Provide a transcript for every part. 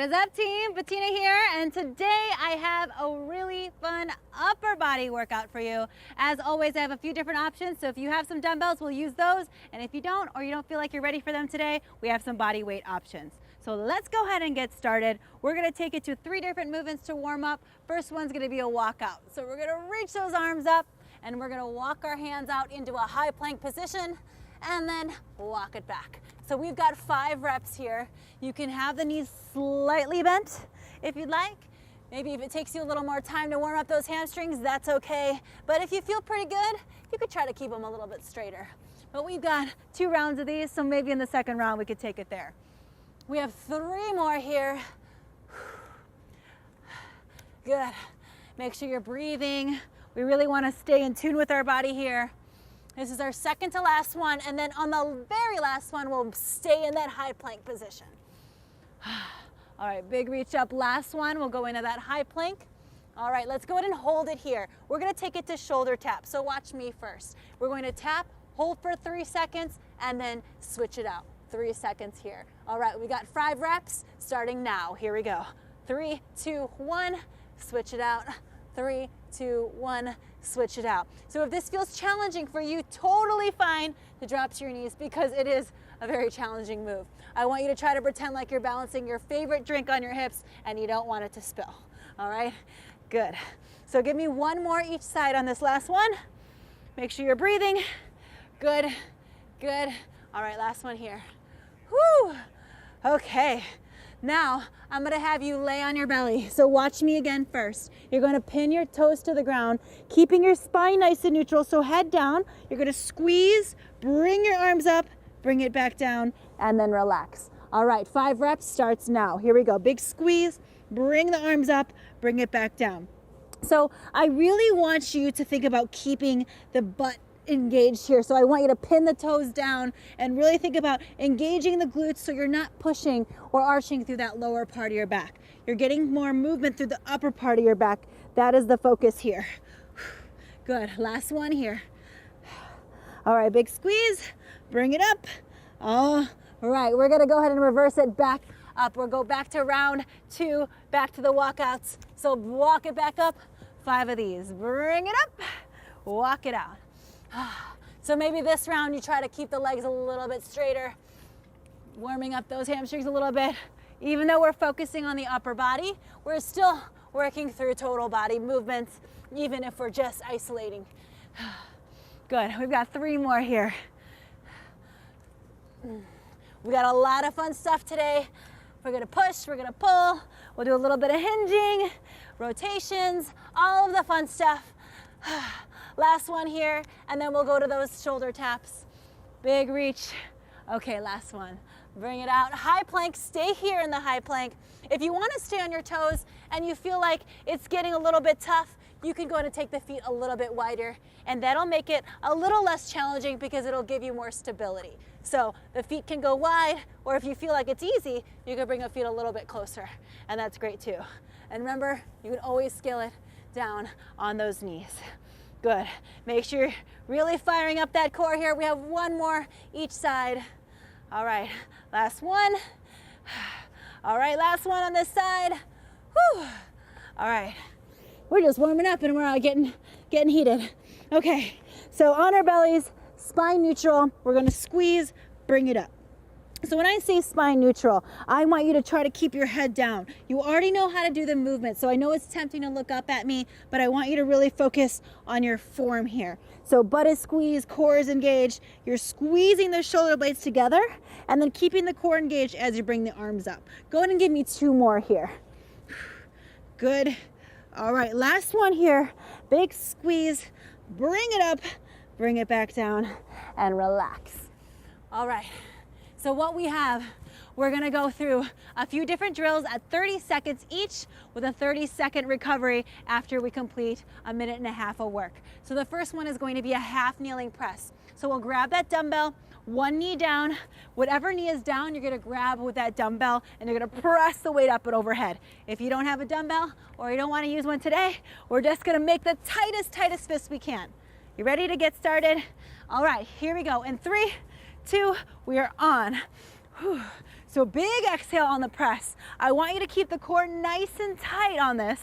What is up, team? Bettina here, and today I have a really fun upper body workout for you. As always, I have a few different options, so if you have some dumbbells, we'll use those, and if you don't, or you don't feel like you're ready for them today, we have some body weight options. So let's go ahead and get started. We're gonna take it to 3 different movements to warm up. First one's gonna be a walkout. So we're gonna reach those arms up, and we're gonna walk our hands out into a high plank position, and then walk it back. So we've got 5 reps here. You can have the knees slightly bent if you'd like. Maybe if it takes you a little more time to warm up those hamstrings, that's okay. But if you feel pretty good, you could try to keep them a little bit straighter. But we've got 2 rounds of these, so maybe in the second round we could take it there. We have 3 more here. Good. Make sure you're breathing. We really want to stay in tune with our body here. This is our second to last one, and then on the very last one, we'll stay in that high plank position. All right, big reach up. Last one, we'll go into that high plank. All right, let's go ahead and hold it here. We're gonna take it to shoulder tap, so watch me first. We're going to tap, hold for 3 seconds, and then switch it out. 3 seconds here. All right, we got 5 reps starting now. Here we go. 3, 2, 1, switch it out. 3, 2, 1, switch it out. So if this feels challenging for you, totally fine to drop to your knees because it is a very challenging move. I want you to try to pretend like you're balancing your favorite drink on your hips and you don't want it to spill. All right, good. So give me 1 more each side on this last one. Make sure you're breathing. Good, good. All right, last one here. Whew. Okay. Now, I'm gonna have you lay on your belly. So watch me again first. You're gonna pin your toes to the ground, keeping your spine nice and neutral, so head down. You're gonna squeeze, bring your arms up, bring it back down, and then relax. All right, 5 reps starts now. Here we go, big squeeze, bring the arms up, bring it back down. So I really want you to think about keeping the butt engaged here. So I want you to pin the toes down and really think about engaging the glutes so you're not pushing or arching through that lower part of your back. You're getting more movement through the upper part of your back. That is the focus here. Good, last one here. All right, big squeeze, bring it up. All right, we're gonna go ahead and reverse it back up. We'll go back to round 2, back to the walkouts. So walk it back up, 5 of these. Bring it up, walk it out. So maybe this round you try to keep the legs a little bit straighter, warming up those hamstrings a little bit. Even though we're focusing on the upper body, we're still working through total body movements, even if we're just isolating. Good, we've got 3 more here. We got a lot of fun stuff today. We're gonna push, we're gonna pull, we'll do a little bit of hinging, rotations, all of the fun stuff. Last one here, and then we'll go to those shoulder taps. Big reach. Okay, last one. Bring it out. High plank, stay here in the high plank. If you want to stay on your toes and you feel like it's getting a little bit tough, you can go ahead and take the feet a little bit wider, and that'll make it a little less challenging because it'll give you more stability. So the feet can go wide, or if you feel like it's easy, you can bring the feet a little bit closer, and that's great too. And remember, you can always scale it down on those knees. Good. Make sure you're really firing up that core here. We have 1 more each side. All right, last one. All right, last one on this side. Whew. All right, we're just warming up and we're getting heated. Okay, so on our bellies, spine neutral. We're gonna squeeze, bring it up. So when I say spine neutral, I want you to try to keep your head down. You already know how to do the movement, so I know it's tempting to look up at me, but I want you to really focus on your form here. So butt is squeezed, core is engaged. You're squeezing the shoulder blades together and then keeping the core engaged as you bring the arms up. Go ahead and give me 2 more here. Good. All right, last one here. Big squeeze, bring it up, bring it back down, and relax. All right. So what we have, we're gonna go through a few different drills at 30 seconds each with a 30-second recovery after we complete a 1.5 of work. So the first one is going to be a half kneeling press. So we'll grab that dumbbell, 1 knee down. Whatever knee is down, you're gonna grab with that dumbbell and you're gonna press the weight up and overhead. If you don't have a dumbbell or you don't wanna use one today, we're just gonna make the tightest fist we can. You ready to get started? All right, here we go. In 3, 2, we are on. Whew. So big exhale on the press. I want you to keep the core nice and tight on this.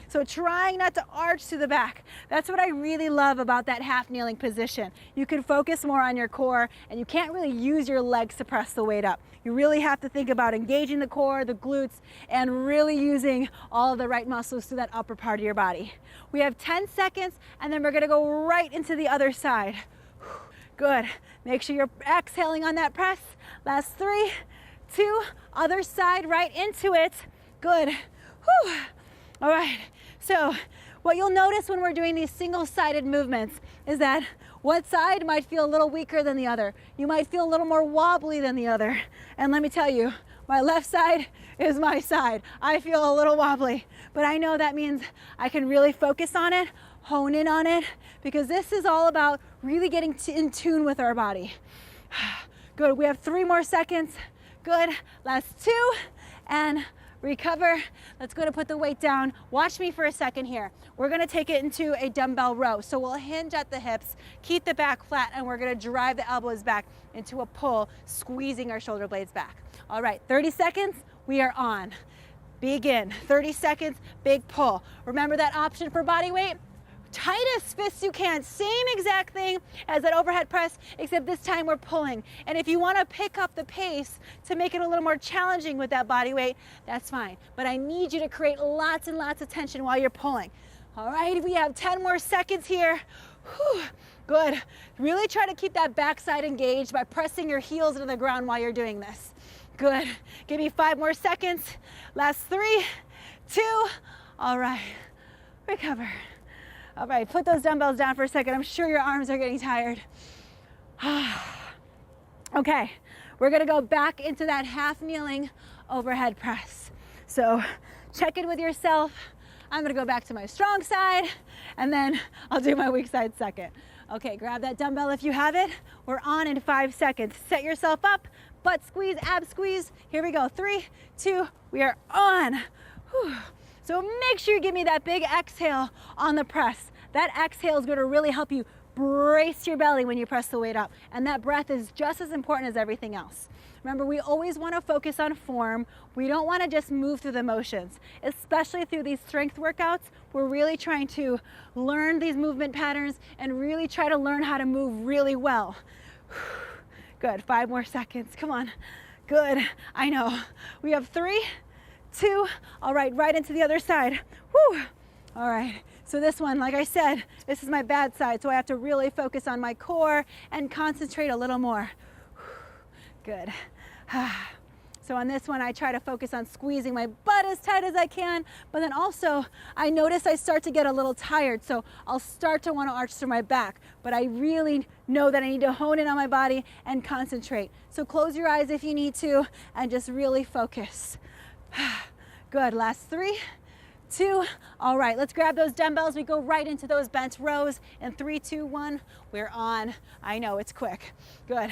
So trying not to arch to the back. That's what I really love about that half kneeling position. You can focus more on your core and you can't really use your legs to press the weight up. You really have to think about engaging the core, the glutes, and really using all of the right muscles through that upper part of your body. We have 10 seconds and then we're gonna go right into the other side. Good. Make sure you're exhaling on that press. Last 3, 2, other side, right into it. Good. Whew. All right. So what you'll notice when we're doing these single-sided movements is that one side might feel a little weaker than the other. You might feel a little more wobbly than the other. And let me tell you, my left side is my side. I feel a little wobbly, but I know that means I can really focus on it, hone in on it, because this is all about really getting in tune with our body. Good. We have 3 more seconds. Good. Last 2 and recover. Let's go to put the weight down. Watch me for a second here. We're going to take it into a dumbbell row. So we'll hinge at the hips, keep the back flat, and we're going to drive the elbows back into a pull, squeezing our shoulder blades back. All right, 30 seconds, we are on. Begin. 30 seconds, big pull. Remember that option for body weight? Tightest fists you can. Same exact thing as that overhead press, except this time we're pulling. And if you want to pick up the pace to make it a little more challenging with that body weight, that's fine. But I need you to create lots and lots of tension while you're pulling. All right, we have 10 more seconds here. Whew. Good. Really try to keep that backside engaged by pressing your heels into the ground while you're doing this. Good. Give me 5 more seconds. Last 3, 2. All right. Recover. All right, put those dumbbells down for a second. I'm sure your arms are getting tired. Okay, we're gonna go back into that half kneeling overhead press. So check in with yourself. I'm gonna go back to my strong side and then I'll do my weak side second. Okay, grab that dumbbell if you have it. We're on in 5 seconds. Set yourself up, butt squeeze, ab squeeze. Here we go, 3, 2, we are on. Whew. So make sure you give me that big exhale on the press. That exhale is going to really help you brace your belly when you press the weight up. And that breath is just as important as everything else. Remember, we always want to focus on form. We don't want to just move through the motions, especially through these strength workouts. We're really trying to learn these movement patterns and really try to learn how to move really well. Good, 5 more seconds, come on. Good, I know. We have 3, 2, all right, right into the other side. Whew. All right, so this one, like I said, this is my bad side, so I have to really focus on my core and concentrate a little more. Good. So on this one, I try to focus on squeezing my butt as tight as I can, but then also I notice I start to get a little tired, so I'll start to want to arch through my back, but I really know that I need to hone in on my body and concentrate. So close your eyes if you need to and just really focus. Good, last 3, 2, all right, let's grab those dumbbells. We go right into those bent rows in 3, 2, 1, we're on. I know, it's quick. Good.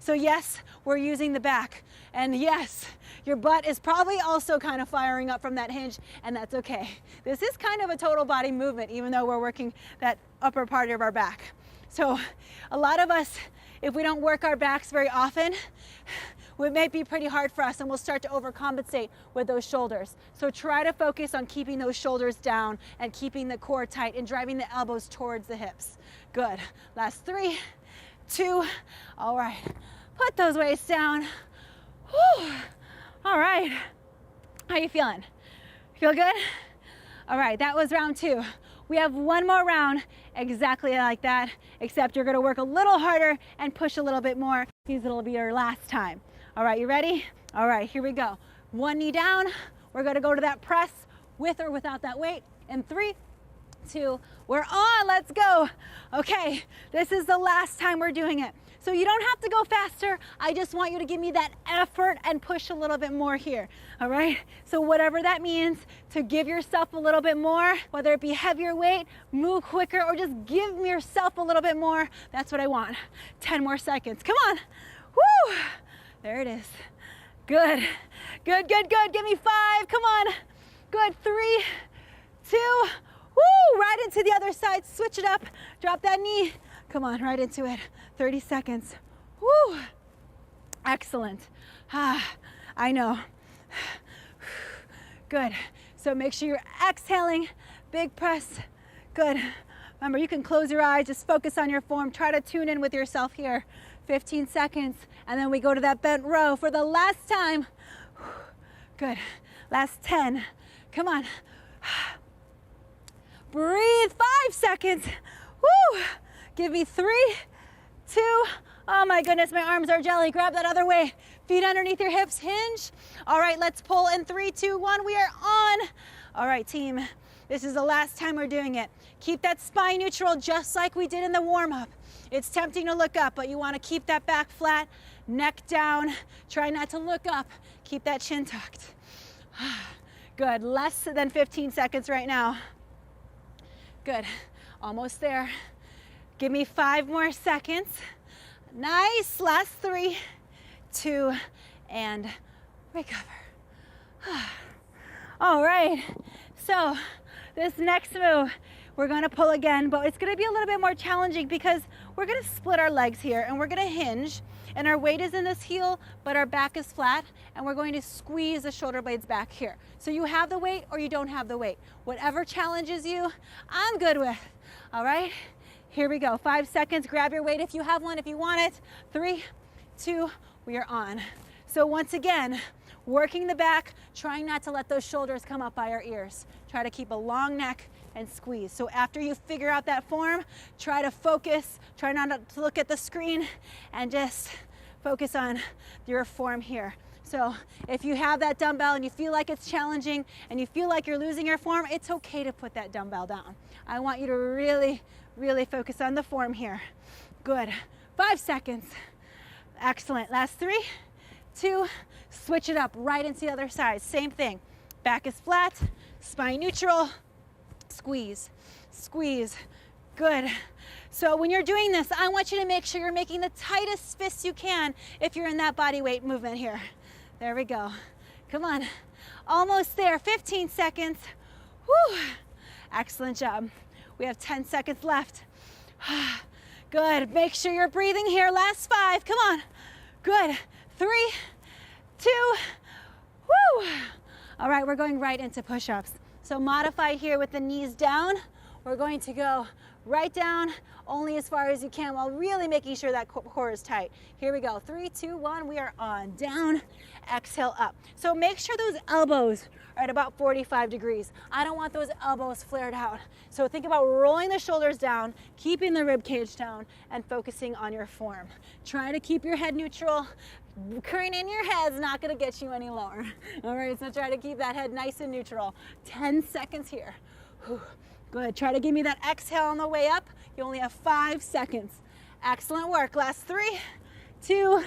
So yes, we're using the back. And yes, your butt is probably also kind of firing up from that hinge, and that's okay. This is kind of a total body movement, even though we're working that upper part of our back. So a lot of us, if we don't work our backs very often, it may be pretty hard for us and we'll start to overcompensate with those shoulders. So try to focus on keeping those shoulders down and keeping the core tight and driving the elbows towards the hips. Good. Last 3, 2, all right. Put those weights down. Whew. All right. How you feeling? Feel good? All right, that was round 2. We have one more round exactly like that, except you're gonna work a little harder and push a little bit more. It'll be your last time. All right, you ready? All right, here we go. One knee down. We're gonna go to that press with or without that weight. In 3, 2, we're on, let's go. Okay, this is the last time we're doing it. So you don't have to go faster. I just want you to give me that effort and push a little bit more here, all right? So whatever that means, to give yourself a little bit more, whether it be heavier weight, move quicker, or just give yourself a little bit more, that's what I want. 10 more seconds, come on. Woo! There it is. Good, good, good, good. Give me 5, come on. Good, 3, 2, woo! Right into the other side, switch it up. Drop that knee. Come on, right into it. 30 seconds. Woo! Excellent. I know. Good. So make sure you're exhaling, big press. Good. Remember, you can close your eyes, just focus on your form. Try to tune in with yourself here. 15 seconds, and then we go to that bent row for the last time. Good. Last 10. Come on. Breathe. 5 seconds. Woo. Give me 3, 2. Oh my goodness, my arms are jelly. Grab that other way. Feet underneath your hips, hinge. All right, let's pull in 3, 2, 1. We are on. All right, team. This is the last time we're doing it. Keep that spine neutral just like we did in the warm-up. It's tempting to look up, but you want to keep that back flat, neck down. Try not to look up. Keep that chin tucked. Good. Less than 15 seconds right now. Good. Almost there. Give me 5 more seconds. Nice. Last 3, 2, and recover. All right. So this next move, we're going to pull again, but it's going to be a little bit more challenging because we're going to split our legs here and we're going to hinge, and our weight is in this heel, but our back is flat, and we're going to squeeze the shoulder blades back here. So you have the weight or you don't have the weight. Whatever challenges you, I'm good with. All right, here we go. 5 seconds. Grab your weight if you have one, if you want it. 3, 2, we are on. So once again, working the back, trying not to let those shoulders come up by our ears. Try to keep a long neck and squeeze. So after you figure out that form, try to focus, try not to look at the screen, and just focus on your form here. So if you have that dumbbell and you feel like it's challenging and you feel like you're losing your form, it's okay to put that dumbbell down. I want you to really, really focus on the form here. Good. 5 seconds. Excellent. Last 3, 2, switch it up right into the other side. Same thing. Back is flat, spine neutral, squeeze, squeeze. Good. So when you're doing this, I want you to make sure you're making the tightest fists you can if you're in that body weight movement here. There we go. Come on. Almost there. 15 seconds. Whew. Excellent job. We have 10 seconds left. Good. Make sure you're breathing here. Last 5. Come on. Good. 3, 2. Woo. All right, we're going right into push-ups. So modified here with the knees down. We're going to go right down only as far as you can while really making sure that core is tight. Here we go. 3, 2, 1. We are on. Down. Exhale up. So make sure those elbows are at about 45 degrees. I don't want those elbows flared out. So think about rolling the shoulders down, keeping the rib cage down, and focusing on your form. Try to keep your head neutral. Current in your head is not going to get you any lower. All right, so try to keep that head nice and neutral. 10 seconds here. Whew. Good. Try to give me that exhale on the way up. You only have 5 seconds. Excellent work. Last 3, 2.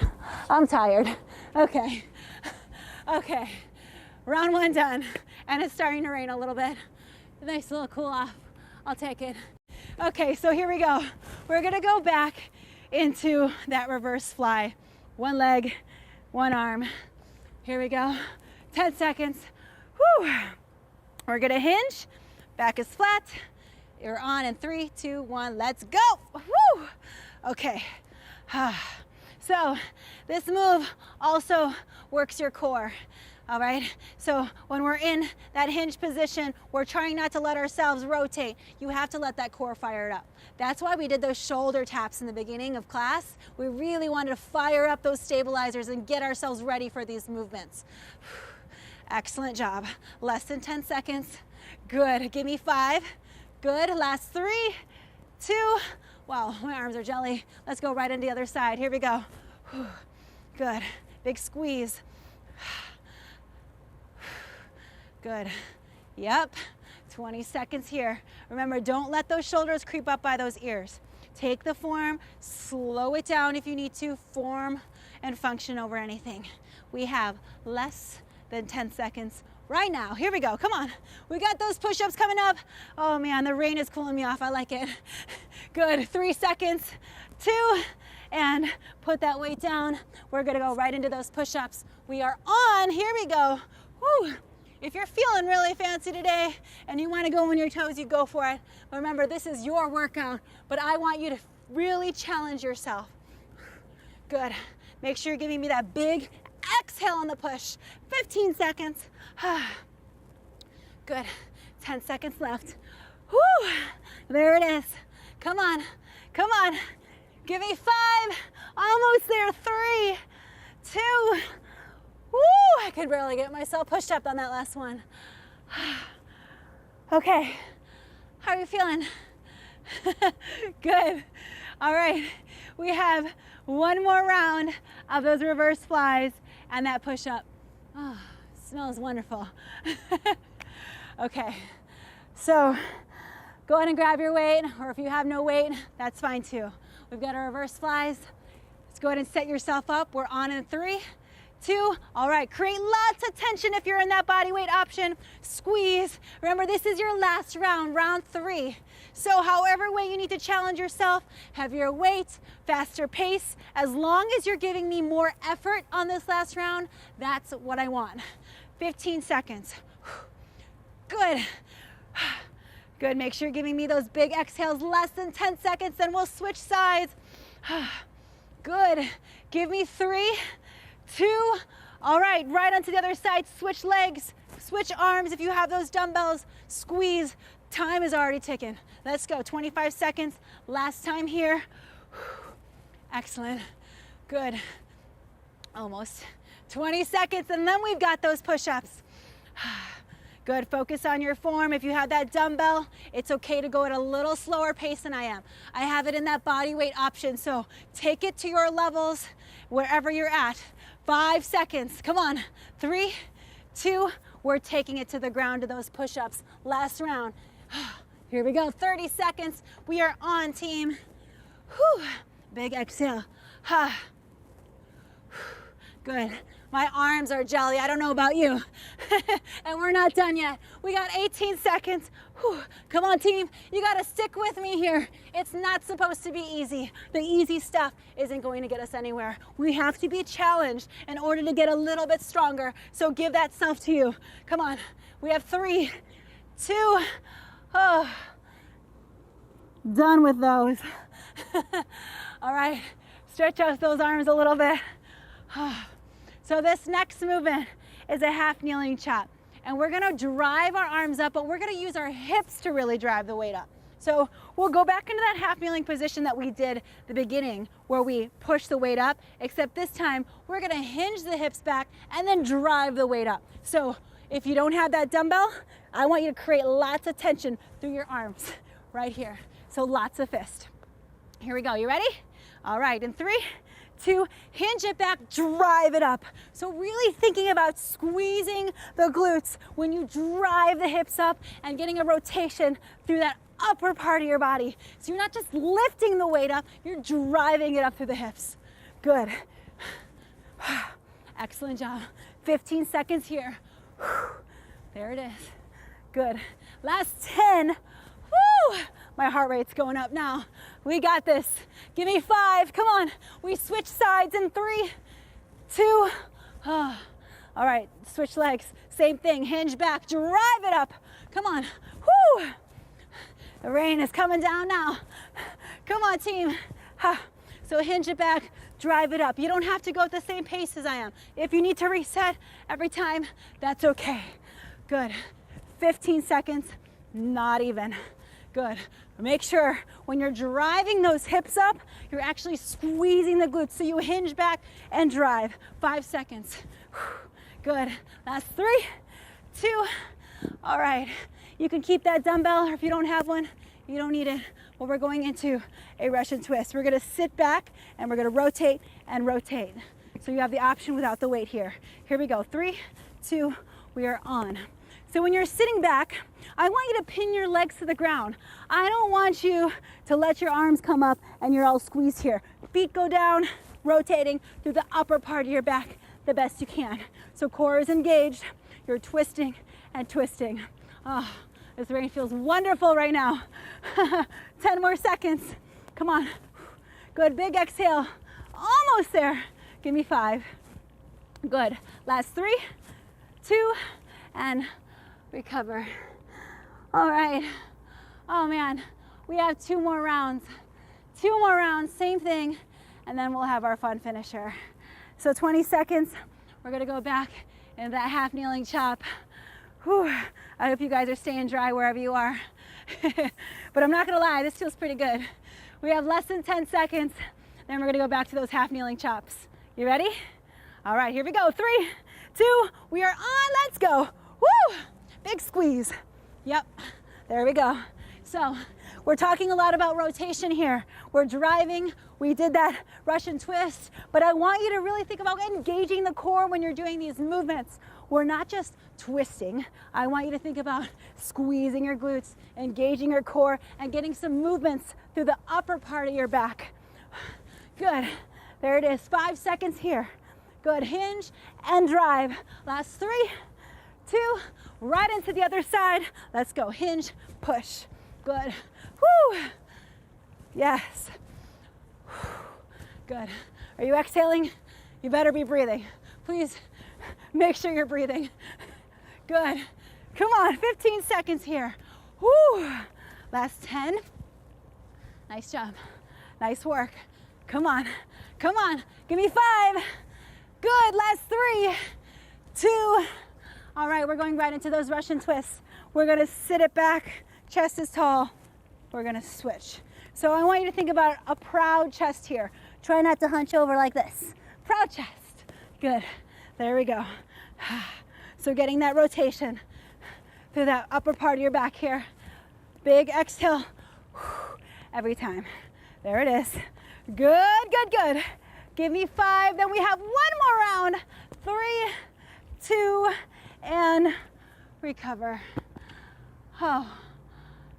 I'm tired. Okay. Okay. Round 1 done. And it's starting to rain a little bit. Nice little cool off. I'll take it. Okay, so here we go. We're going to go back into that reverse fly. 1 leg, 1 arm. Here we go. 10 seconds. Whew. We're going to hinge. Back is flat. You're on in 3, 2, 1. Let's go. Woo. Okay. So this move also works your core. All right. So when we're in that hinge position, we're trying not to let ourselves rotate. You have to let that core fire up. That's why we did those shoulder taps in the beginning of class. We really wanted to fire up those stabilizers and get ourselves ready for these movements. Excellent job. Less than 10 seconds. Good. Give me 5. Good. Last 3, 2. Wow, my arms are jelly. Let's go right into the other side. Here we go. Good. Big squeeze. Good. Yep. 20 seconds here. Remember, don't let those shoulders creep up by those ears. Take the form, slow it down if you need to, form and function over anything. We have less than 10 seconds right now. Here we go. Come on. We got those push-ups coming up. Oh man, the rain is cooling me off. I like it. Good. 3 seconds. 2. And put that weight down. We're going to go right into those push-ups. We are on. Here we go. Woo. If you're feeling really fancy today and you want to go on your toes, you go for it. But remember, this is your workout, but I want you to really challenge yourself. Good. Make sure you're giving me that big exhale on the push. 15 seconds. Good. 10 seconds left. Whew. There it is. Come on. Come on. Give me 5. Almost there. 3, 2. Woo! I could barely get myself pushed up on that last one. Okay. How are you feeling? Good. All right. We have one more round of those reverse flies and that push up. Oh, smells wonderful. Okay. So go ahead and grab your weight, or if you have no weight, that's fine too. We've got our reverse flies. Let's go ahead and set yourself up. We're on in 3, 2. All right, create lots of tension if you're in that body weight option. Squeeze. Remember, this is your last round, round 3. So however way you need to challenge yourself, heavier weight, faster pace, as long as you're giving me more effort on this last round, that's what I want. 15 seconds. Good. Good, make sure you're giving me those big exhales, less than 10 seconds, then we'll switch sides. Good, give me 3, 2, all right, right onto the other side, switch legs, switch arms if you have those dumbbells, squeeze, time is already ticking. Let's go, 25 seconds, last time here. Excellent, good, almost 20 seconds, and then we've got those push-ups. Good, focus on your form. If you have that dumbbell, it's okay to go at a little slower pace than I am. I have it in that body weight option, so take it to your levels wherever you're at. 5 seconds, come on. 3, 2, we're taking it to the ground to those push-ups. Last round. Here we go, 30 seconds. We are on, team. Whew. Big exhale. Good. My arms are jelly. I don't know about you. And we're not done yet. We got 18 seconds. Whew. Come on, team. You got to stick with me here. It's not supposed to be easy. The easy stuff isn't going to get us anywhere. We have to be challenged in order to get a little bit stronger. So give that self to you. Come on. We have 3, 2. Oh. Done with those. All right. Stretch out those arms a little bit. So this next movement is a half kneeling chop. And we're gonna drive our arms up, but we're gonna use our hips to really drive the weight up. So we'll go back into that half kneeling position that we did at the beginning, where we push the weight up, except this time we're gonna hinge the hips back and then drive the weight up. So if you don't have that dumbbell, I want you to create lots of tension through your arms right here. So lots of fist. Here we go, you ready? All right, in 3, 2, hinge it back, drive it up. So really thinking about squeezing the glutes when you drive the hips up and getting a rotation through that upper part of your body. So you're not just lifting the weight up, you're driving it up through the hips. Good. Excellent job. 15 seconds here. There it is. Good. Last 10. Woo! My heart rate's going up now. We got this. Give me 5. Come on. We switch sides in 3, 2. All right, switch legs. Same thing. Hinge back. Drive it up. Come on. Woo! The rain is coming down now. Come on, team. So hinge it back. Drive it up. You don't have to go at the same pace as I am. If you need to reset every time, that's okay. Good. 15 seconds. Not even. Good. Make sure when you're driving those hips up, you're actually squeezing the glutes. So you hinge back and drive. 5 seconds. Good. Last 3, 2. All right. You can keep that dumbbell, or if you don't have one, you don't need it. Well, we're going into a Russian twist. We're going to sit back and we're going to rotate and rotate. So you have the option without the weight here. Here we go. 3, 2, we are on. So when you're sitting back, I want you to pin your legs to the ground. I don't want you to let your arms come up and you're all squeezed here. Feet go down, rotating through the upper part of your back the best you can. So core is engaged. You're twisting and twisting. Oh, this rain feels wonderful right now. 10 more seconds. Come on. Good, big exhale. Almost there. Give me 5. Good. Last 3, 2, and recover. All right. Oh man, we have 2 more rounds. 2 more rounds, same thing, and then we'll have our fun finisher. So 20 seconds, We're gonna go back in that half kneeling chop. Whew. I hope you guys are staying dry wherever you are. But I'm not gonna lie, this feels pretty good. We have less than 10 seconds, then we're gonna go back to those half kneeling chops. You ready? All right, here we go. 3, 2, we are on, let's go. Woo! Big squeeze. Yep, there we go. So we're talking a lot about rotation here. We're driving, we did that Russian twist, but I want you to really think about engaging the core when you're doing these movements. We're not just twisting. I want you to think about squeezing your glutes, engaging your core, and getting some movements through the upper part of your back. Good, there it is, 5 seconds here. Good, hinge and drive. Last 3, 2, right into the other side. Let's go, hinge, push. Good, woo, yes. Good, are you exhaling? You better be breathing. Please make sure you're breathing. Good, come on, 15 seconds here. Woo, last 10. Nice job, nice work. Come on, give me 5. Good, last 3, 2. All right, we're going right into those Russian twists. We're gonna sit it back, chest is tall. We're gonna switch. So I want you to think about a proud chest here. Try not to hunch over like this. Proud chest, good, there we go. So getting that rotation through that upper part of your back here. Big exhale, every time. There it is. Good, good, good. Give me 5, then we have 1 more round. 3, 2, and recover. Oh,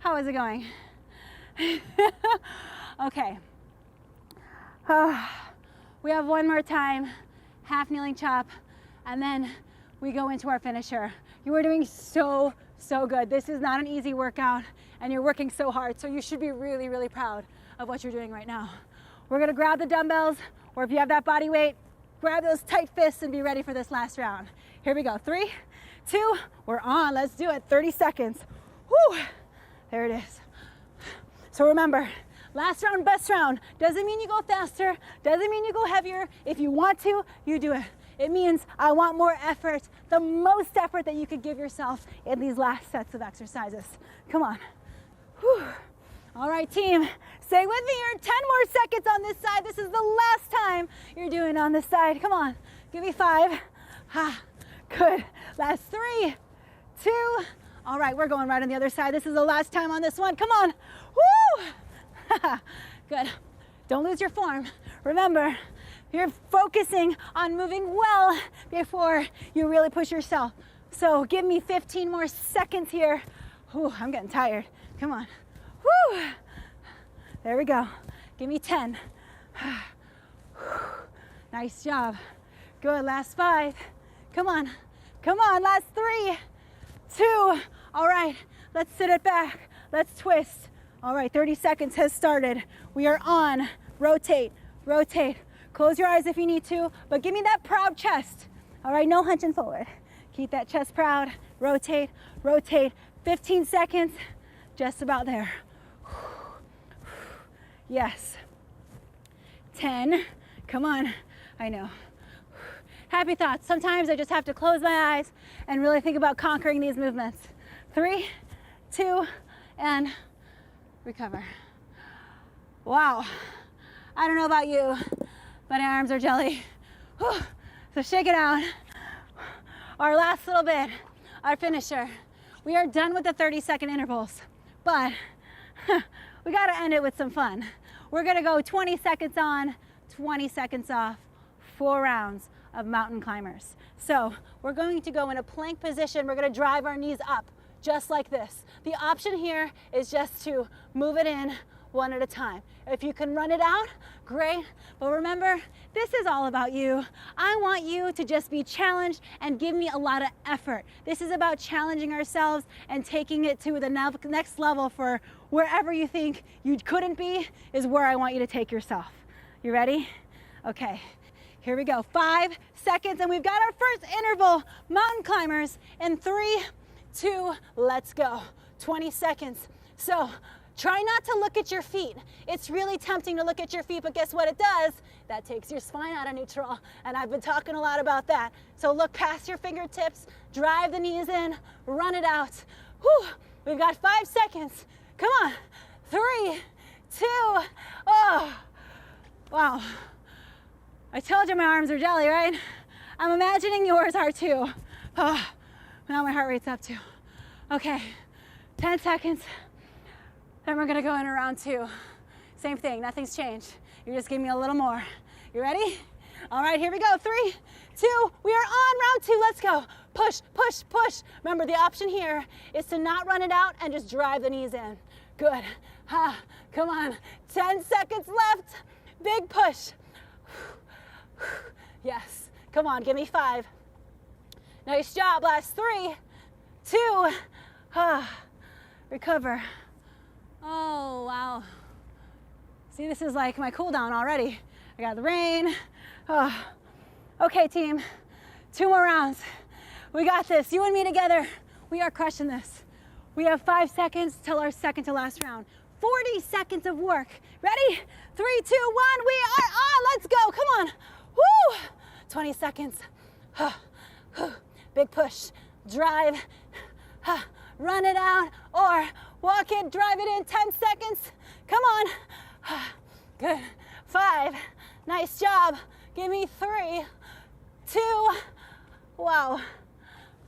how is it going? Okay. We have 1 more time, half kneeling chop, and then we go into our finisher. You are doing so good. This is not an easy workout, and you're working so hard, so you should be really, really proud of what you're doing right now. We're gonna grab the dumbbells, or if you have that body weight, grab those tight fists and be ready for this last round. Here we go, 3, 2, we're on, let's do it, 30 seconds. Whew, there it is. So remember, last round, best round. Doesn't mean you go faster, doesn't mean you go heavier. If you want to, you do it. It means I want more effort, the most effort that you could give yourself in these last sets of exercises. Come on. Whew. All right, team, stay with me here. 10 more seconds on this side. This is the last time you're doing on this side. Come on, give me 5. Good, last 3, 2. All right, we're going right on the other side. This is the last time on this one. Come on, woo! Good, don't lose your form. Remember, you're focusing on moving well before you really push yourself. So give me 15 more seconds here. Whew, I'm getting tired. Come on. Whew. There we go. Give me 10. Nice job. Good, last 5. Come on, last 3, 2. All right, let's sit it back. Let's twist. All right, 30 seconds has started. We are on. Rotate, rotate. Close your eyes if you need to, but give me that proud chest. All right, no hunching forward. Keep that chest proud. Rotate, rotate. 15 seconds, just about there. Yes. 10, come on, I know. Happy thoughts. Sometimes I just have to close my eyes and really think about conquering these movements. 3, 2, and recover. Wow, I don't know about you, but my arms are jelly. Whew. So shake it out. Our last little bit, our finisher. We are done with the 30-second intervals, but we gotta end it with some fun. We're gonna go 20 seconds on, 20 seconds off, 4 rounds of mountain climbers. So we're going to go in a plank position. We're gonna drive our knees up, just like this. The option here is just to move it in 1 at a time. If you can run it out, great. But remember, this is all about you. I want you to just be challenged and give me a lot of effort. This is about challenging ourselves and taking it to the next level for wherever you think you couldn't be is where I want you to take yourself. You ready? Okay, here we go. 5 seconds, and we've got our first interval, mountain climbers, in 3, 2, let's go. 20 seconds. So Try not to look at your feet. It's really tempting to look at your feet, but guess what it does? That takes your spine out of neutral, and I've been talking a lot about that. So look past your fingertips, drive the knees in, run it out. Whew. We've got 5 seconds. Come on. 3, 2, oh. Wow. I told you my arms are jelly, right? I'm imagining yours are too. Oh, now my heart rate's up too. Okay, 10 seconds. Then we're gonna go in round 2. Same thing, nothing's changed. You just give me a little more. You ready? All right, here we go. 3, 2, we are on round 2. Let's go. Push, push, push. Remember, the option here is to not run it out and just drive the knees in. Good. Come on. 10 seconds left. Big push. Yes. Come on, give me 5. Nice job. Last 3, 2. Recover. Oh, wow. See, this is like my cool down already. I got the rain. Oh. Okay, team. 2 more rounds. We got this. You and me together. We are crushing this. We have 5 seconds till our second to last round. 40 seconds of work. Ready? 3, 2, 1. We are on. Let's go. Come on. Woo! 20 seconds. Big push. Drive. Run it out or walk it, drive it in. 10 seconds. Come on. Good. 5. Nice job. Give me 3, 2. Wow.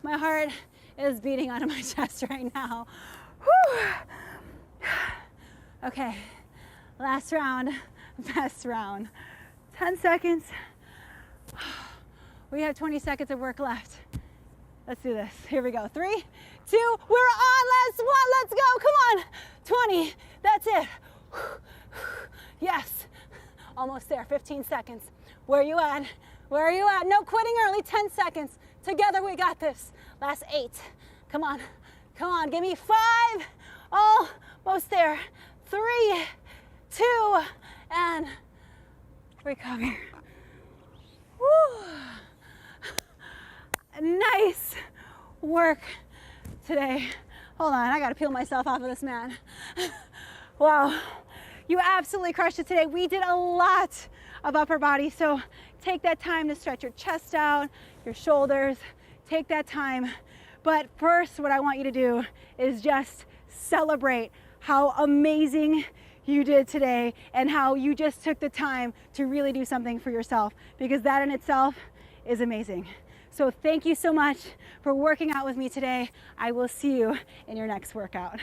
My heart is beating out of my chest right now. Whew. Okay. Last round. Best round. 10 seconds. We have 20 seconds of work left. Let's do this. Here we go. 3, 2, we're on. Last one. Let's go. Come on. 20. That's it. Yes. Almost there. 15 seconds. Where are you at? Where are you at? No quitting early. 10 seconds. Together we got this. Last 8. Come on. Come on. Give me 5. Almost there. 3, 2, and recover. Woo. Nice work today. Hold on, I gotta peel myself off of this mat. Wow, you absolutely crushed it today. We did a lot of upper body, so take that time to stretch your chest out, your shoulders, take that time. But first, what I want you to do is just celebrate how amazing you did today and how you just took the time to really do something for yourself, because that in itself is amazing. So thank you so much for working out with me today. I will see you in your next workout.